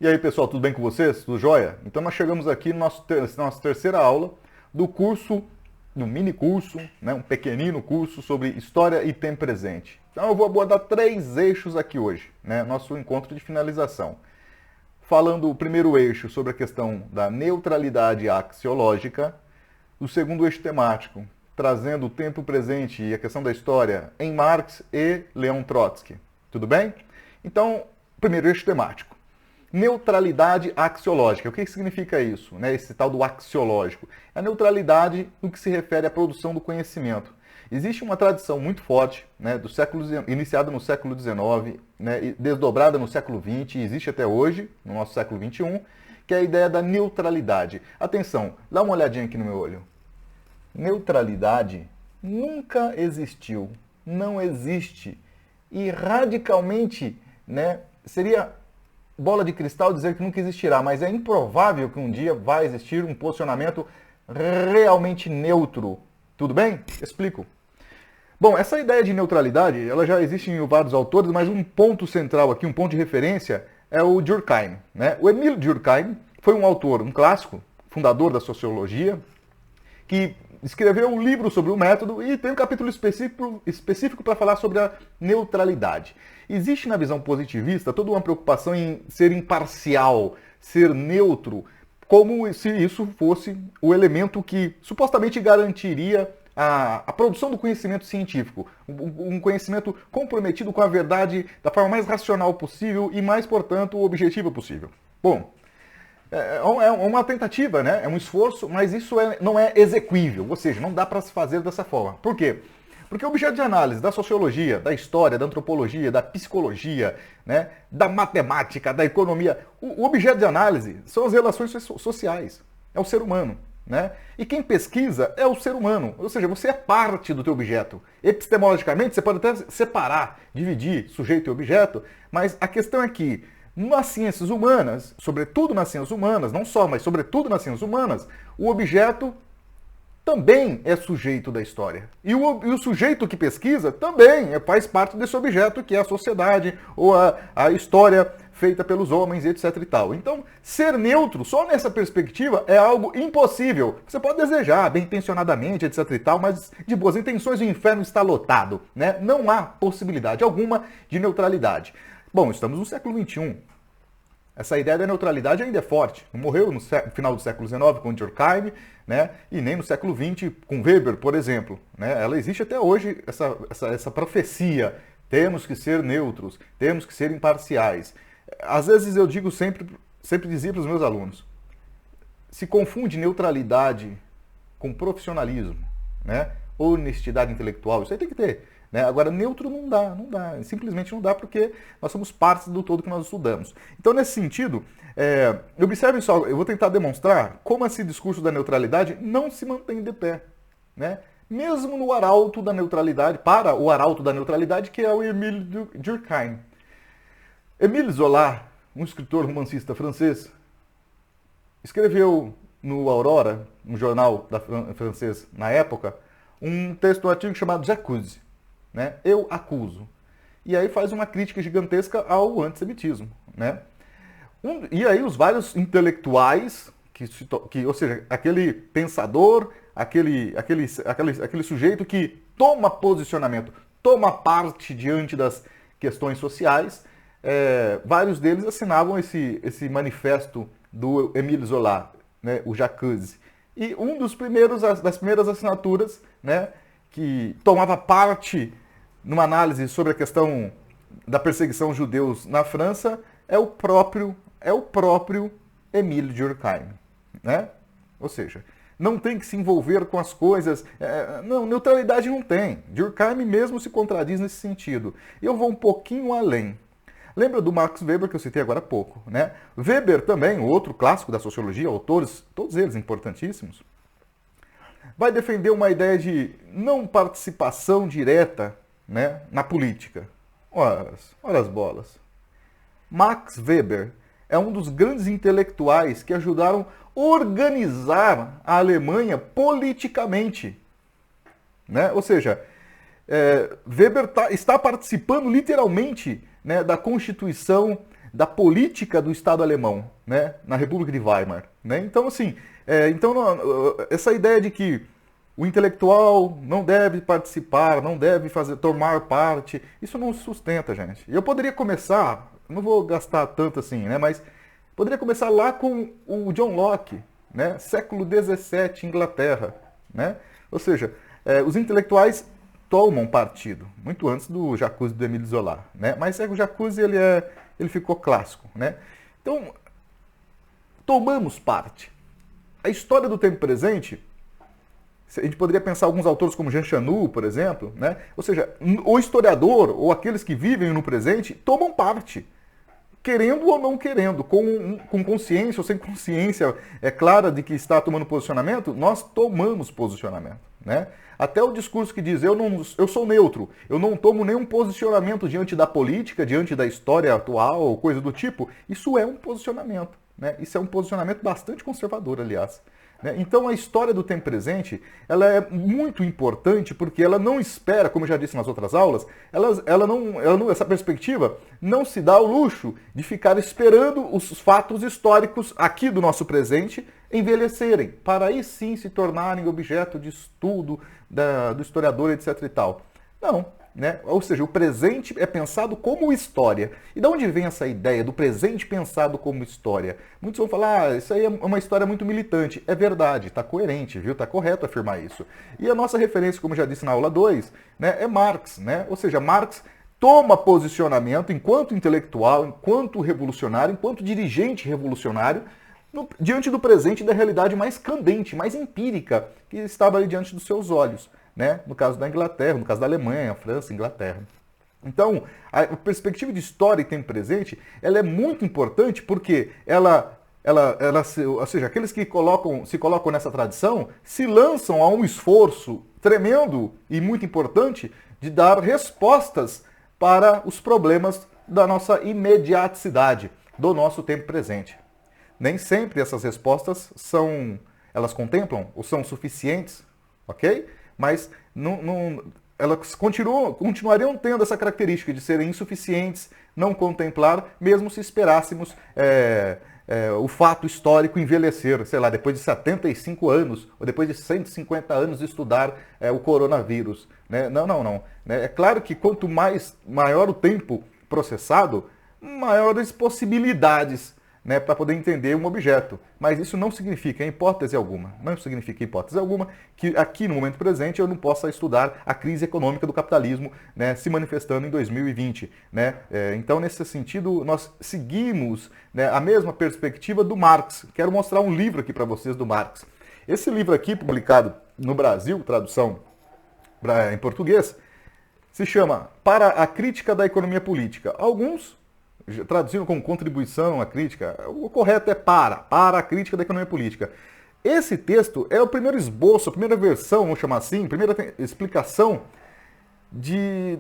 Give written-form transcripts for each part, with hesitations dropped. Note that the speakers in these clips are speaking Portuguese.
E aí, pessoal, tudo bem com vocês? Tudo jóia? Então nós chegamos aqui na nossa terceira aula do curso, do mini curso, né, um pequenino curso sobre História e Tempo Presente. Então eu vou abordar 3 eixos aqui hoje, né, nosso encontro de finalização. Falando o primeiro eixo sobre a questão da neutralidade axiológica, o segundo eixo temático, trazendo o tempo presente e a questão da história em Marx e Leon Trotsky. Tudo bem? Então, primeiro eixo temático. Neutralidade axiológica. O que significa isso? Esse tal do axiológico. É a neutralidade no que se refere à produção do conhecimento. Existe uma tradição muito forte, iniciada no século XIX, e desdobrada no século XX, e existe até hoje, no nosso século XXI, que é a ideia da neutralidade. Atenção, dá uma olhadinha aqui no meu olho. Neutralidade nunca existiu, não existe. E radicalmente, seria bola de cristal dizer que nunca existirá, mas é improvável que um dia vai existir um posicionamento realmente neutro. Tudo bem? Explico. Bom, essa ideia de neutralidade, ela já existe em vários autores, mas um ponto central aqui, um ponto de referência, é o Durkheim. O Émile Durkheim foi um autor, um clássico, fundador da sociologia, que escreveu um livro sobre o método e tem um capítulo específico para falar sobre a neutralidade. Existe na visão positivista toda uma preocupação em ser imparcial, ser neutro, como se isso fosse o elemento que supostamente garantiria a produção do conhecimento científico, um conhecimento comprometido com a verdade da forma mais racional possível e mais, portanto, objetiva possível. Bom, é uma tentativa, é um esforço, mas isso não é exequível, ou seja, não dá para se fazer dessa forma. Por quê? Porque o objeto de análise da sociologia, da história, da antropologia, da psicologia, da matemática, da economia, o objeto de análise são as relações sociais, é o ser humano. E quem pesquisa é o ser humano, ou seja, você é parte do teu objeto. Epistemologicamente, você pode até separar, dividir sujeito e objeto, mas a questão é que nas ciências humanas, sobretudo nas ciências humanas, não só, mas sobretudo nas ciências humanas, o objeto também é sujeito da história. E o sujeito que pesquisa também faz parte desse objeto, que é a sociedade ou a história feita pelos homens, etc e tal. Então, ser neutro, só nessa perspectiva, é algo impossível. Você pode desejar, bem intencionadamente, etc e tal, mas de boas intenções o inferno está lotado. Não há possibilidade alguma de neutralidade. Bom, estamos no século XXI. Essa ideia da neutralidade ainda é forte. Não morreu no final do século XIX com Durkheim, e nem no século XX com Weber, por exemplo. Ela existe até hoje, essa profecia. Temos que ser neutros, temos que ser imparciais. Às vezes eu digo sempre dizia para os meus alunos, se confunde neutralidade com profissionalismo, honestidade intelectual, isso aí tem que ter. Agora, neutro não dá, simplesmente não dá porque nós somos partes do todo que nós estudamos. Então, nesse sentido, observem só, eu vou tentar demonstrar como esse discurso da neutralidade não se mantém de pé. Mesmo no arauto da neutralidade, para o arauto da neutralidade, que é o Émile Durkheim. Émile Zola, um escritor romancista francês, escreveu no Aurora, um jornal francês na época, um artigo chamado J'accuse. Eu acuso. E aí faz uma crítica gigantesca ao antissemitismo. E aí os vários intelectuais, ou seja, aquele pensador, aquele sujeito que toma posicionamento, toma parte diante das questões sociais, vários deles assinavam esse manifesto do Émile Zola, o J'accuse. E das primeiras assinaturas, que tomava parte numa análise sobre a questão da perseguição aos judeus na França, é o próprio Émile Durkheim. Ou seja, não tem que se envolver com as coisas. Não, neutralidade não tem. Durkheim mesmo se contradiz nesse sentido. Eu vou um pouquinho além. Lembra do Max Weber, que eu citei agora há pouco? Weber também, outro clássico da sociologia, autores, todos eles importantíssimos, vai defender uma ideia de não participação direta na política. Ora as bolas. Max Weber é um dos grandes intelectuais que ajudaram a organizar a Alemanha politicamente. Ou seja, Weber está participando literalmente da constituição da política do Estado alemão, né, na República de Weimar. Né? Então, assim, essa ideia de que o intelectual não deve participar, não deve tomar parte, isso não sustenta, gente. Eu poderia começar, não vou gastar tanto assim, né, mas poderia começar lá com o John Locke, né, século XVII, Inglaterra. Né? Ou seja, os intelectuais tomam partido, muito antes do Jacuzzi do Émile Zola, né? Mas o Jacuzzi ele ficou clássico, né? Então, tomamos parte. A história do tempo presente, a gente poderia pensar alguns autores como Jean Chanut, por exemplo, né? Ou seja, o historiador ou aqueles que vivem no presente tomam parte, querendo ou não querendo, com consciência ou sem consciência clara de que está tomando posicionamento, nós tomamos posicionamento. Né? Até o discurso que diz, eu sou neutro, eu não tomo nenhum posicionamento diante da política, diante da história atual, ou coisa do tipo, isso é um posicionamento. Né? Isso é um posicionamento bastante conservador, aliás. Né? Então a história do tempo presente ela é muito importante porque ela não espera, como eu já disse nas outras aulas, essa perspectiva não se dá ao luxo de ficar esperando os fatos históricos aqui do nosso presente envelhecerem, para aí sim se tornarem objeto de estudo do historiador, etc. e tal. Não. Né? Ou seja, o presente é pensado como história. E de onde vem essa ideia do presente pensado como história? Muitos vão falar, isso aí é uma história muito militante. É verdade, está coerente, viu? Está correto afirmar isso. E a nossa referência, como eu já disse na aula 2, né, é Marx. Né? Ou seja, Marx toma posicionamento enquanto intelectual, enquanto revolucionário, enquanto dirigente revolucionário, diante do presente e da realidade mais candente, mais empírica, que estava ali diante dos seus olhos. Né? No caso da Inglaterra, no caso da Alemanha, França, Inglaterra. Então, a perspectiva de história e tempo presente, ela é muito importante porque ou seja, aqueles que se colocam nessa tradição se lançam a um esforço tremendo e muito importante de dar respostas para os problemas da nossa imediaticidade, do nosso tempo presente. Nem sempre essas respostas elas contemplam ou são suficientes, ok? Mas elas continuariam tendo essa característica de serem insuficientes, não contemplar, mesmo se esperássemos o fato histórico envelhecer, sei lá, depois de 75 anos, ou depois de 150 anos de estudar o coronavírus. Né? Não. Né? É claro que quanto maior o tempo processado, maiores possibilidades, né, para poder entender um objeto. Mas isso não significa, em hipótese alguma, que aqui no momento presente eu não possa estudar a crise econômica do capitalismo, né, se manifestando em 2020. Né? Então, nesse sentido, nós seguimos, né, a mesma perspectiva do Marx. Quero mostrar um livro aqui para vocês do Marx. Esse livro aqui, publicado no Brasil, tradução em português, se chama Para a Crítica da Economia Política. Alguns traduzindo como contribuição à crítica, o correto é para a crítica da economia política. Esse texto é o primeiro esboço, a primeira versão, vamos chamar assim, a primeira explicação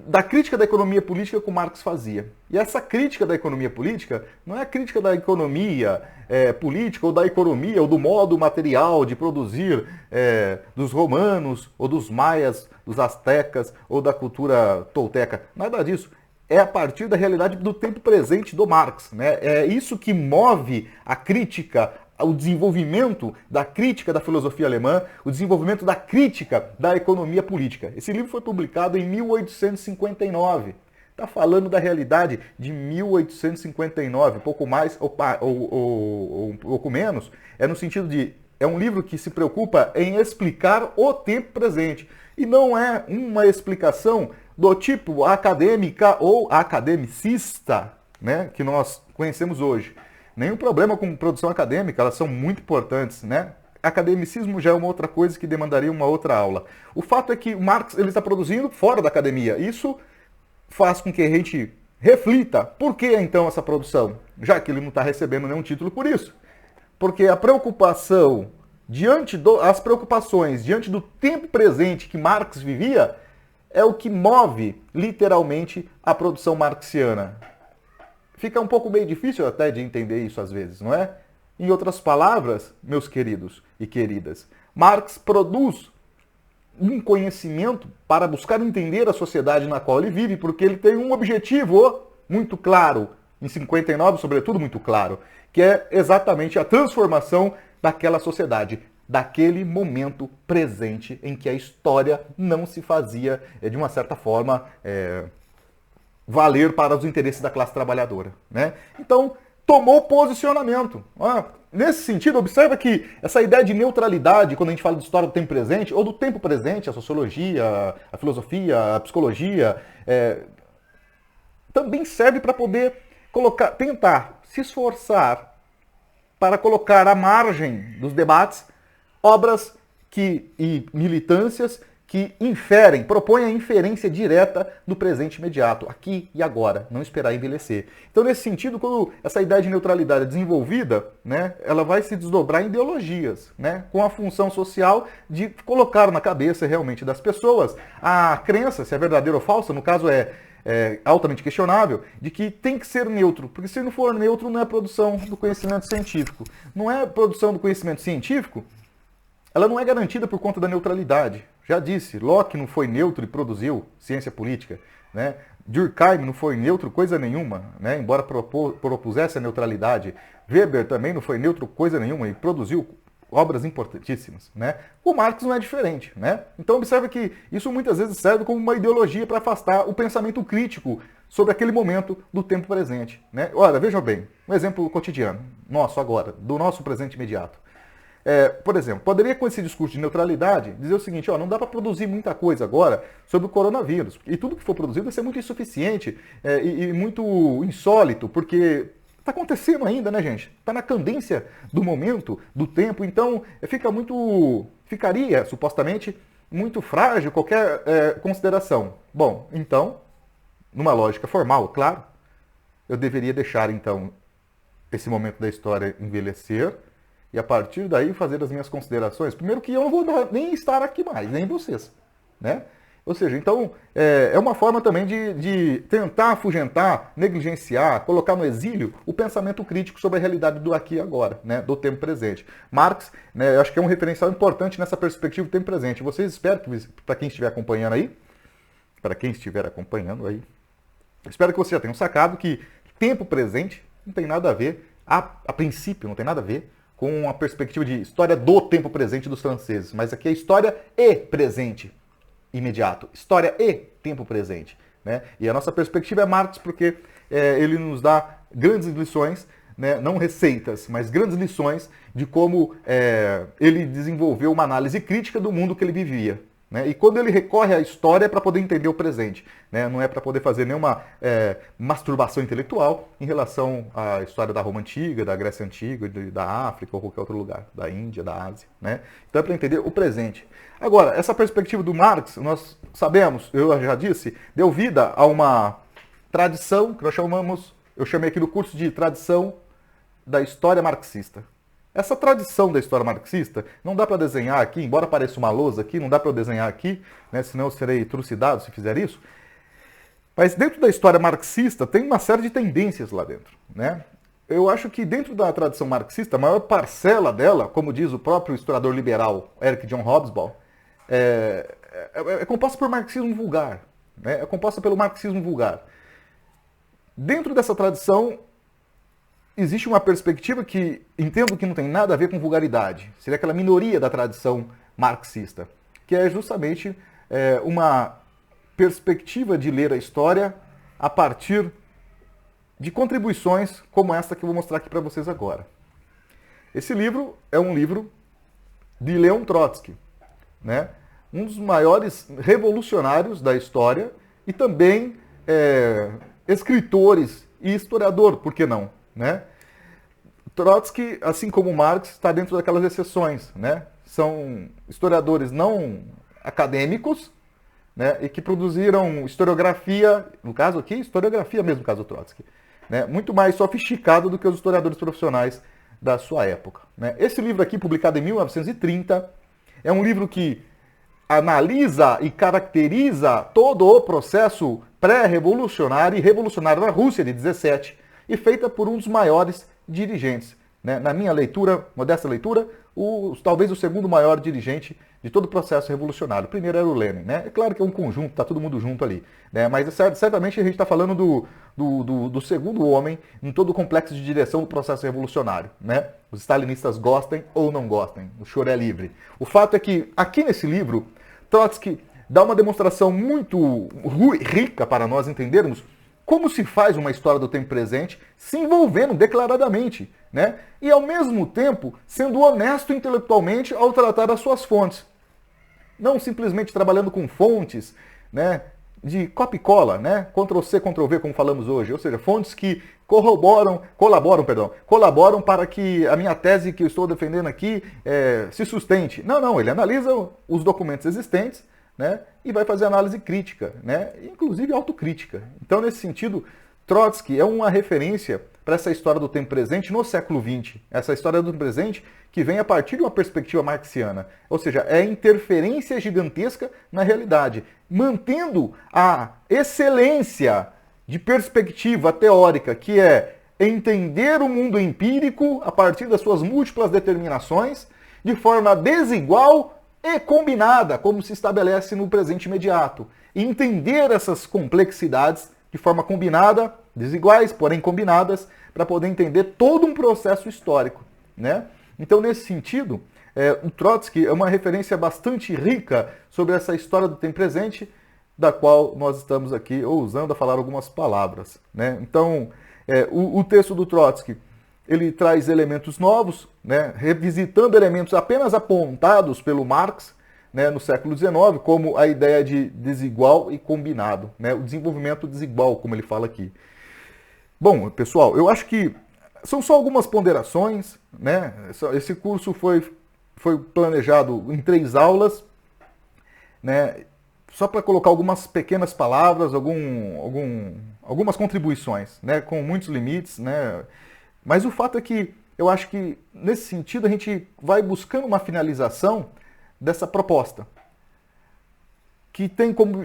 da crítica da economia política que o Marx fazia. E essa crítica da economia política não é a crítica da economia política ou da economia ou do modo material de produzir dos romanos ou dos maias, dos astecas ou da cultura tolteca. Nada disso. É a partir da realidade do tempo presente do Marx. Né? É isso que move a crítica, o desenvolvimento da crítica da filosofia alemã, o desenvolvimento da crítica da economia política. Esse livro foi publicado em 1859. Está falando da realidade de 1859, pouco mais ou um pouco menos. É no sentido de, é um livro que se preocupa em explicar o tempo presente. E não é uma explicação do tipo acadêmica ou academicista, né, que nós conhecemos hoje. Nenhum problema com produção acadêmica, elas são muito importantes, né? Academicismo já é uma outra coisa que demandaria uma outra aula. O fato é que o Marx ele está produzindo fora da academia. Isso faz com que a gente reflita por que então essa produção, já que ele não está recebendo nenhum título por isso. Porque a preocupação as preocupações diante do tempo presente que Marx vivia é o que move, literalmente, a produção marxiana. Fica um pouco meio difícil até de entender isso às vezes, não é? Em outras palavras, meus queridos e queridas, Marx produz um conhecimento para buscar entender a sociedade na qual ele vive, porque ele tem um objetivo muito claro, em 59, sobretudo, muito claro, que é exatamente a transformação daquela sociedade, daquele momento presente em que a história não se fazia, de uma certa forma, valer para os interesses da classe trabalhadora, né? Então, tomou posicionamento. Nesse sentido, observa que essa ideia de neutralidade, quando a gente fala de história do tempo presente, ou do tempo presente, a sociologia, a filosofia, a psicologia, também serve para poder tentar se esforçar para colocar à margem dos debates obras e militâncias que propõem a inferência direta do presente imediato, aqui e agora, não esperar envelhecer. Então, nesse sentido, quando essa ideia de neutralidade é desenvolvida, né, ela vai se desdobrar em ideologias, né, com a função social de colocar na cabeça realmente das pessoas a crença, se é verdadeira ou falsa, no caso é altamente questionável, de que tem que ser neutro, porque se não for neutro não é produção do conhecimento científico. Não é produção do conhecimento científico, ela não é garantida por conta da neutralidade. Já disse, Locke não foi neutro e produziu ciência política, né? Durkheim não foi neutro coisa nenhuma, né? Embora propusesse a neutralidade. Weber também não foi neutro coisa nenhuma e produziu obras importantíssimas, né? O Marx não é diferente, né? Então observe que isso muitas vezes serve como uma ideologia para afastar o pensamento crítico sobre aquele momento do tempo presente, né? Olha, vejam bem, um exemplo cotidiano, nosso agora, do nosso presente imediato. Por exemplo, poderia com esse discurso de neutralidade dizer o seguinte, não dá para produzir muita coisa agora sobre o coronavírus, e tudo que for produzido vai ser muito insuficiente e muito insólito, porque está acontecendo ainda, né, gente? Está na candência do momento, do tempo, então ficaria, supostamente, muito frágil qualquer consideração. Bom, então, numa lógica formal, claro, eu deveria deixar, então, esse momento da história envelhecer e, a partir daí, fazer as minhas considerações. Primeiro que eu não vou nem estar aqui mais, nem vocês, né? Ou seja, então, é uma forma também de tentar afugentar, negligenciar, colocar no exílio o pensamento crítico sobre a realidade do aqui e agora, né, do tempo presente. Marx, né, eu acho que é um referencial importante nessa perspectiva do tempo presente. Vocês esperam que, para quem estiver acompanhando aí, espero que vocês já tenham sacado que tempo presente não tem nada a ver, a princípio, não tem nada a ver com a perspectiva de história do tempo presente dos franceses, mas aqui é história e presente imediato, história e tempo presente, né? E a nossa perspectiva é Marx porque ele nos dá grandes lições, né? Não receitas, mas grandes lições de como ele desenvolveu uma análise crítica do mundo que ele vivia, né? E quando ele recorre à história é para poder entender o presente, né? Não é para poder fazer nenhuma masturbação intelectual em relação à história da Roma Antiga, da Grécia Antiga, da África ou qualquer outro lugar, da Índia, da Ásia, né? Então é para entender o presente. Agora, essa perspectiva do Marx, nós sabemos, eu já disse, deu vida a uma tradição que eu chamei aqui no curso de tradição da história marxista. Essa tradição da história marxista, não dá para desenhar aqui, embora pareça uma lousa aqui, não dá para eu desenhar aqui, né, senão eu serei trucidado se fizer isso. Mas dentro da história marxista tem uma série de tendências lá dentro, né? Eu acho que dentro da tradição marxista, a maior parcela dela, como diz o próprio historiador liberal Eric John Hobsbawm, é composta por marxismo vulgar, né? É composta pelo marxismo vulgar. Dentro dessa tradição, existe uma perspectiva que entendo que não tem nada a ver com vulgaridade. Seria aquela minoria da tradição marxista, que é justamente uma perspectiva de ler a história a partir de contribuições como essa que eu vou mostrar aqui para vocês agora. Esse livro é um livro de Leon Trotsky, né? Um dos maiores revolucionários da história e também escritores e historiador, por que não, né? Trotsky, assim como Marx, está dentro daquelas exceções, né? São historiadores não acadêmicos, né? E que produziram historiografia, no caso aqui, historiografia mesmo, no caso do Trotsky, né? Muito mais sofisticado do que os historiadores profissionais da sua época, né? Esse livro aqui, publicado em 1930, é um livro que analisa e caracteriza todo o processo pré-revolucionário e revolucionário da Rússia de 17 e feita por um dos maiores dirigentes né, na minha leitura, modesta leitura, talvez o segundo maior dirigente de todo o processo revolucionário. O primeiro era o Lenin, né? É claro que é um conjunto, está todo mundo junto ali, né? Mas certamente a gente está falando do segundo homem em todo o complexo de direção do processo revolucionário, né? Os stalinistas gostem ou não gostem, o choro é livre. O fato é que aqui nesse livro, Trotsky dá uma demonstração muito rica para nós entendermos como se faz uma história do tempo presente se envolvendo declaradamente, né? E ao mesmo tempo sendo honesto intelectualmente ao tratar as suas fontes. Não simplesmente trabalhando com fontes, né, de copia e cola, né, Ctrl-C, Ctrl-V, como falamos hoje, ou seja, fontes que colaboram para que a minha tese que eu estou defendendo aqui se sustente. Não, ele analisa os documentos existentes, né, e vai fazer análise crítica, né, inclusive autocrítica. Então, nesse sentido, Trotsky é uma referência para essa história do tempo presente no século XX. Essa história do tempo presente que vem a partir de uma perspectiva marxiana. Ou seja, é interferência gigantesca na realidade, mantendo a excelência de perspectiva teórica, que é entender o mundo empírico a partir das suas múltiplas determinações, de forma desigual e combinada, como se estabelece no presente imediato. E entender essas complexidades de forma combinada, desiguais, porém combinadas, para poder entender todo um processo histórico, né? Então, nesse sentido, o Trotsky é uma referência bastante rica sobre essa história do tempo presente, da qual nós estamos aqui ousando a falar algumas palavras, né? Então, o texto do Trotsky, ele traz elementos novos, né? Revisitando elementos apenas apontados pelo Marx, né, no século XIX, como a ideia de desigual e combinado, né? O desenvolvimento desigual, como ele fala aqui. Bom, pessoal, eu acho que são só algumas ponderações, né? Esse curso foi planejado em 3 aulas, né? Só para colocar algumas pequenas palavras, algumas contribuições, né? Com muitos limites, né? Mas o fato é que eu acho que, nesse sentido, a gente vai buscando uma finalização dessa proposta, que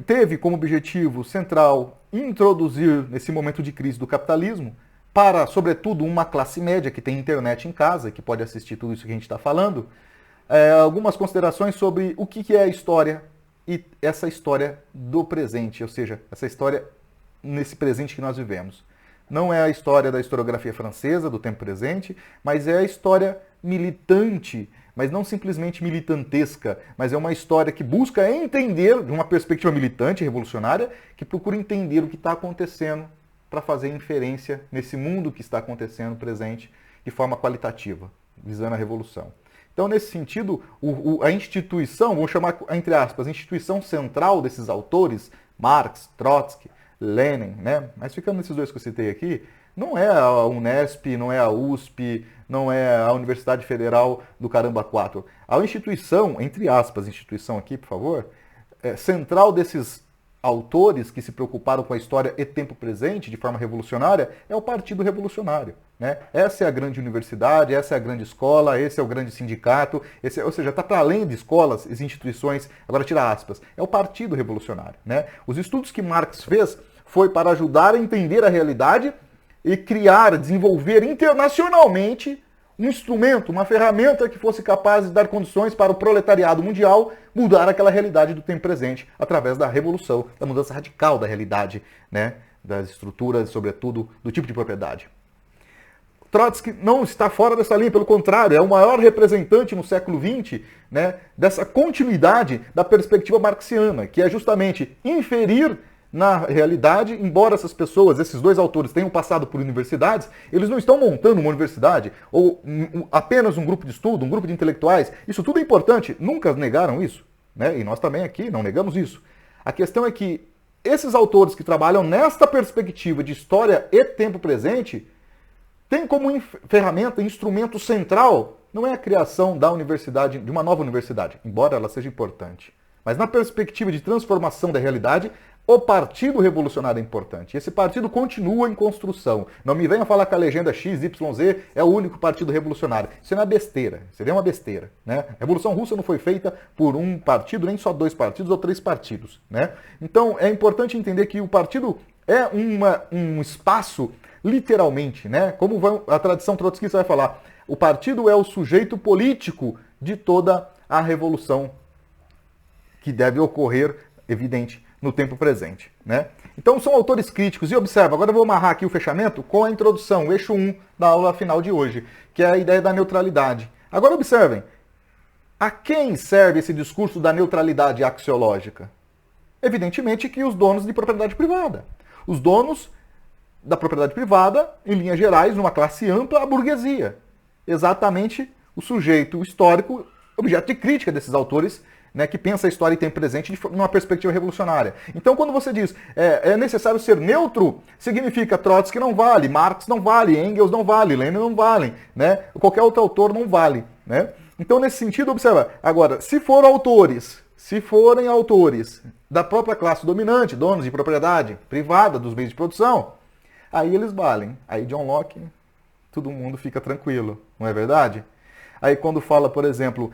teve como objetivo central introduzir, nesse momento de crise do capitalismo, para, sobretudo, uma classe média que tem internet em casa, que pode assistir tudo isso que a gente está falando, algumas considerações sobre o que é a história e essa história do presente, ou seja, essa história nesse presente que nós vivemos. Não é a história da historiografia francesa, do tempo presente, mas é a história militante, mas não simplesmente militantesca, mas é uma história que busca entender, de uma perspectiva militante, revolucionária, que procura entender o que está acontecendo para fazer inferência nesse mundo que está acontecendo presente de forma qualitativa, visando a revolução. Então, nesse sentido, a instituição, vou chamar entre aspas, a instituição central desses autores, Marx, Trotsky, Lenin, né? Mas ficando nesses 2 que eu citei aqui, não é a Unesp, não é a USP, não é a Universidade Federal do Caramba 4. A instituição, entre aspas, instituição aqui, por favor, central desses autores que se preocuparam com a história e tempo presente de forma revolucionária é o Partido Revolucionário, né? Essa é a grande universidade, essa é a grande escola, esse é o grande sindicato, ou seja, está para além de escolas e instituições, agora tira aspas, é o Partido Revolucionário, né? Os estudos que Marx fez foi para ajudar a entender a realidade e criar, desenvolver internacionalmente um instrumento, uma ferramenta que fosse capaz de dar condições para o proletariado mundial mudar aquela realidade do tempo presente através da revolução, da mudança radical da realidade, né, das estruturas, sobretudo do tipo de propriedade. Trotsky não está fora dessa linha, pelo contrário, é o maior representante no século XX, né, dessa continuidade da perspectiva marxiana, que é justamente inferir na realidade, embora essas pessoas, esses 2 autores tenham passado por universidades, eles não estão montando uma universidade ou apenas um grupo de estudo, um grupo de intelectuais. Isso tudo é importante, nunca negaram isso, né? E nós também aqui não negamos isso. A questão é que esses autores que trabalham nesta perspectiva de história e tempo presente têm como ferramenta, instrumento central, não é a criação da universidade, de uma nova universidade, embora ela seja importante, mas na perspectiva de transformação da realidade, o Partido Revolucionário é importante. Esse partido continua em construção. Não me venham falar que a legenda XYZ é o único partido revolucionário. Isso é uma besteira. Seria uma besteira, né? A Revolução Russa não foi feita por um partido, nem só 2 partidos ou 3 partidos, né? Então, é importante entender que o partido é um espaço, literalmente, né? Como a tradição trotskista vai falar, O partido é o sujeito político de toda a revolução que deve ocorrer, evidente, no tempo presente, né? Então são autores críticos. E observa, agora eu vou amarrar aqui o fechamento com a introdução, o eixo 1 da aula final de hoje, que é a ideia da neutralidade. Agora observem, a quem serve esse discurso da neutralidade axiológica? Evidentemente que os donos de propriedade privada. Os donos da propriedade privada, em linhas gerais, numa classe ampla, a burguesia. Exatamente o sujeito histórico, objeto de crítica desses autores, né, que pensa a história e tem presente numa perspectiva revolucionária. Então, quando você diz é necessário ser neutro, significa Trotsky não vale, Marx não vale, Engels não vale, Lenin não vale, né? Qualquer outro autor não vale, né? Então, nesse sentido, observa. Agora, se forem autores da própria classe dominante, donos de propriedade privada dos meios de produção, aí eles valem. Aí John Locke, todo mundo fica tranquilo, não é verdade? Aí quando fala, por exemplo,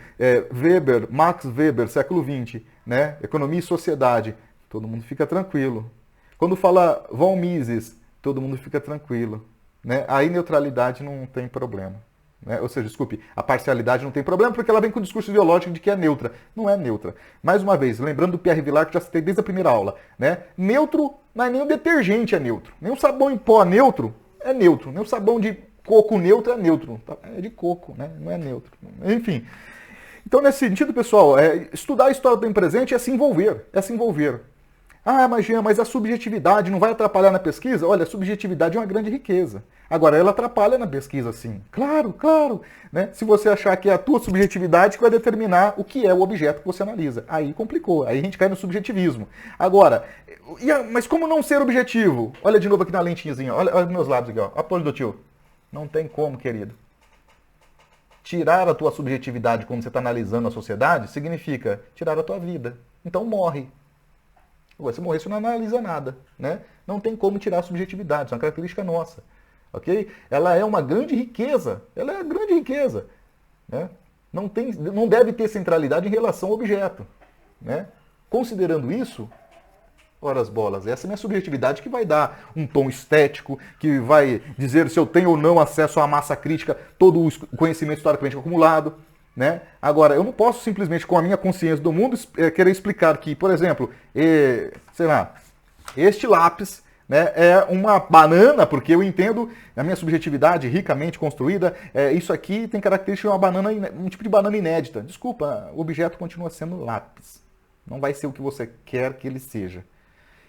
Weber, Max Weber, século XX, né? Economia e sociedade, todo mundo fica tranquilo. Quando fala von Mises, todo mundo fica tranquilo, né? Aí neutralidade não tem problema. Né? Ou seja, desculpe, a parcialidade não tem problema porque ela vem com o discurso ideológico de que é neutra. Não é neutra. Mais uma vez, lembrando do Pierre Vilar, que já citei desde a primeira aula, né? Neutro não é nem o detergente é neutro. Nem o sabão em pó neutro é neutro. Nem o sabão de coco neutro é neutro. É de coco, né? Não é neutro. Enfim. Então, nesse sentido, pessoal, estudar a história do tempo presente é se envolver. É se envolver. Ah, mas Jean, mas a subjetividade não vai atrapalhar na pesquisa? Olha, a subjetividade é uma grande riqueza. Agora, ela atrapalha na pesquisa, sim. Claro, claro. Né? Se você achar que é a tua subjetividade que vai determinar o que é o objeto que você analisa. Aí complicou. Aí a gente cai no subjetivismo. Agora, mas como não ser objetivo? Olha de novo aqui na lentinhazinha. Olha os meus lábios aqui, ó. Apoio do tio. Não tem como, querido. Tirar a tua subjetividade quando você está analisando a sociedade significa tirar a tua vida. Então morre. Se morrer, você não analisa nada. Né? Não tem como tirar a subjetividade. Isso é uma característica nossa. Okay? Ela é uma grande riqueza. Ela é uma grande riqueza. Né? Não deve ter centralidade em relação ao objeto. Né? Considerando isso, ora as bolas, essa é a minha subjetividade que vai dar um tom estético, que vai dizer se eu tenho ou não acesso à massa crítica, todo o conhecimento historicamente acumulado. Né? Agora, eu não posso simplesmente, com a minha consciência do mundo, querer explicar que, por exemplo, sei lá, este lápis, né, é uma banana, porque eu entendo a minha subjetividade ricamente construída, isso aqui tem característica de uma banana, um tipo de banana inédita. Desculpa, o objeto continua sendo lápis. Não vai ser o que você quer que ele seja.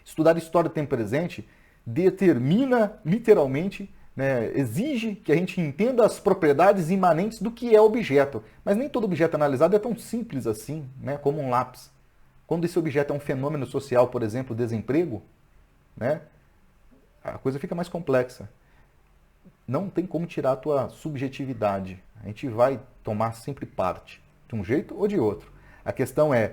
Estudar história do tempo presente determina, literalmente, né, exige que a gente entenda as propriedades imanentes do que é objeto. Mas nem todo objeto analisado é tão simples assim, né, como um lápis. Quando esse objeto é um fenômeno social, por exemplo, desemprego, né, a coisa fica mais complexa. Não tem como tirar a tua subjetividade. A gente vai tomar sempre parte, de um jeito ou de outro. A questão é,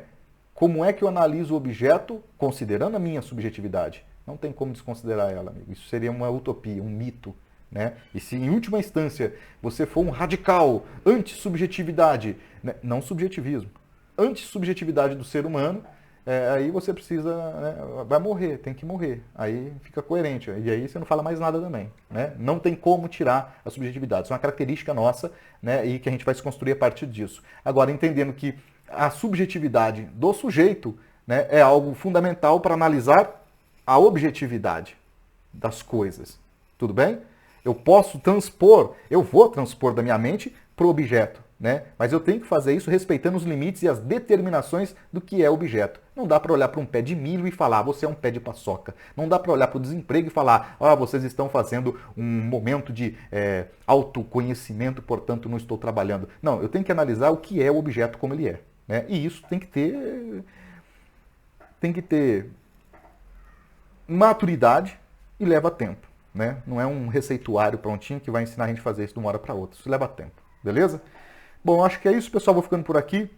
como é que eu analiso o objeto considerando a minha subjetividade? Não tem como desconsiderar ela, amigo. Isso seria uma utopia, um mito. Né? E se em última instância você for um radical anti-subjetividade, né? Não subjetivismo, anti-subjetividade do ser humano, aí você precisa, né? Vai morrer, tem que morrer. Aí fica coerente. E aí você não fala mais nada também. Né? Não tem como tirar a subjetividade. Isso é uma característica nossa, né? E que a gente vai se construir a partir disso. Agora, entendendo que a subjetividade do sujeito, né, é algo fundamental para analisar a objetividade das coisas. Tudo bem? Eu posso transpor, eu vou transpor da minha mente para o objeto, né? Mas eu tenho que fazer isso respeitando os limites e as determinações do que é objeto. Não dá para olhar para um pé de milho e falar, você é um pé de paçoca. Não dá para olhar para o desemprego e falar, vocês estão fazendo um momento de autoconhecimento, portanto não estou trabalhando. Não, eu tenho que analisar o que é o objeto como ele é. Né? E isso tem que ter maturidade e leva tempo. Né? Não é um receituário prontinho que vai ensinar a gente a fazer isso de uma hora para outra. Isso leva tempo, beleza? Bom, acho que é isso, pessoal. Vou ficando por aqui.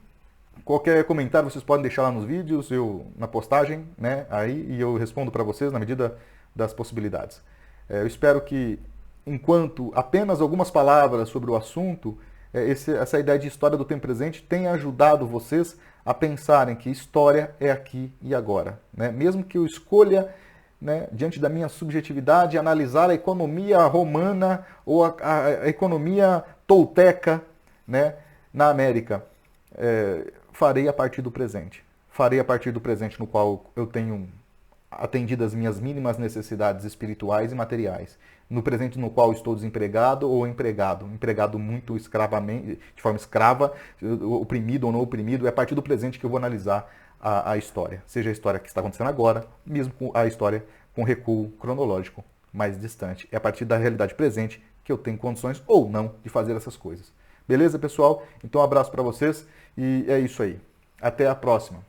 Qualquer comentário vocês podem deixar lá nos vídeos, na postagem, né? Aí, e eu respondo para vocês na medida das possibilidades. Eu espero que, enquanto apenas algumas palavras sobre o assunto, essa ideia de história do tempo presente tenha ajudado vocês a pensarem que história é aqui e agora. Né? Mesmo que eu escolha, né, diante da minha subjetividade, analisar a economia romana ou a economia tolteca, né, na América, farei a partir do presente. Farei a partir do presente no qual eu tenho atendido as minhas mínimas necessidades espirituais e materiais. No presente no qual estou desempregado ou empregado muito escravamente, de forma escrava, oprimido ou não oprimido, é a partir do presente que eu vou analisar a história. Seja a história que está acontecendo agora, mesmo a história com recuo cronológico mais distante. É a partir da realidade presente que eu tenho condições ou não de fazer essas coisas. Beleza, pessoal? Então um abraço para vocês e é isso aí. Até a próxima.